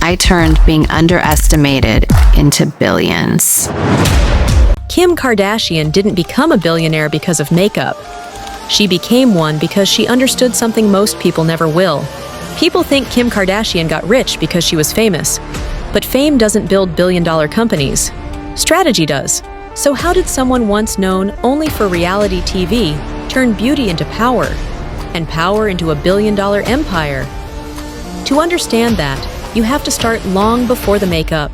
I turned being underestimated into billions. Kim Kardashian didn't become a billionaire because of makeup. She became one because she understood something most people never will. People think Kim Kardashian got rich because she was famous. But fame doesn't build billion-dollar companies. Strategy does. So how did someone once known only for reality TV turn beauty into power, and power into a billion-dollar empire? To understand that, you have to start long before the makeup.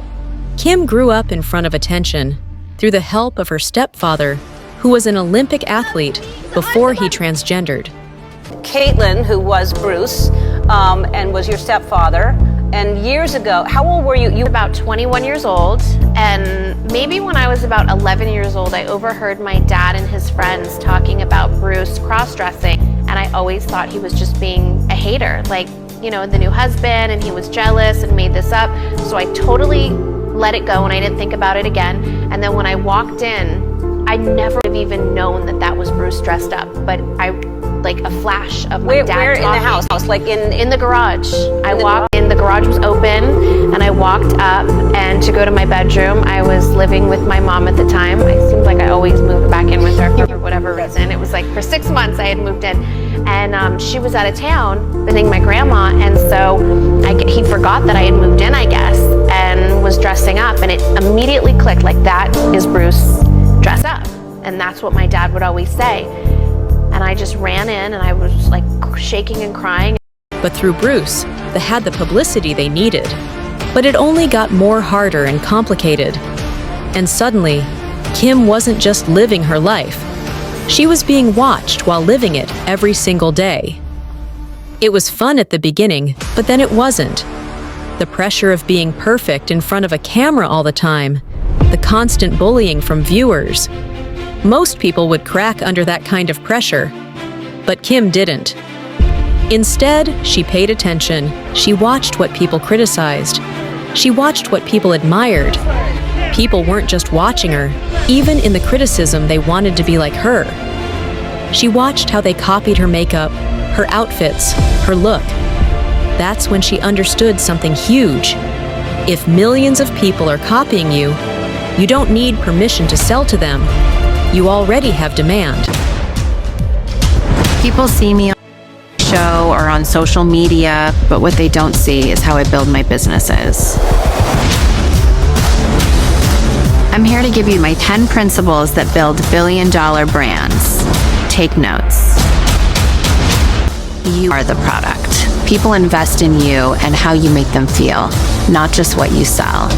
Kim grew up in front of attention through the help of her stepfather, who was an Olympic athlete before he transgendered. Caitlyn, who was Bruce, and was your stepfather, and years ago, how old were you? You were about 21 years old, and maybe when I was about 11 years old, I overheard my dad and his friends talking about Bruce cross-dressing, and I always thought he was just being a hater, like, you know, the new husband, and he was jealous and made this up. So I totally let it go and I didn't think about it again. And then when I walked in, I never would have even known that that was Bruce dressed up, but like a flash of my dad Where in talking. the house? Like in the garage. I walked in, the garage was open, and I walked up, and to go to my bedroom, I was living with my mom at the time. It seemed like I always moved back in with her for whatever reason. It was like for 6 months I had moved in, and she was out of town visiting my grandma, and so he forgot that I had moved in, I guess, and was dressing up, and it immediately clicked, like, that is Bruce dressed up, and that's what my dad would always say. And I just ran in, and I was like shaking and crying. But through Bruce, they had the publicity they needed. But it only got more harder and complicated. And suddenly, Kim wasn't just living her life. She was being watched while living it every single day. It was fun at the beginning, but then it wasn't. The pressure of being perfect in front of a camera all the time, the constant bullying from viewers. Most people would crack under that kind of pressure, but Kim didn't. Instead, she paid attention. She watched what people criticized. She watched what people admired. People weren't just watching her. Even in the criticism, they wanted to be like her. She watched how they copied her makeup, her outfits, her look. That's when she understood something huge. If millions of people are copying you, you don't need permission to sell to them. You already have demand. People see me on the show or on social media, but what they don't see is how I build my businesses. I'm here to give you my 10 principles that build billion-dollar brands. Take notes. You are the product. People invest in you and how you make them feel, not just what you sell.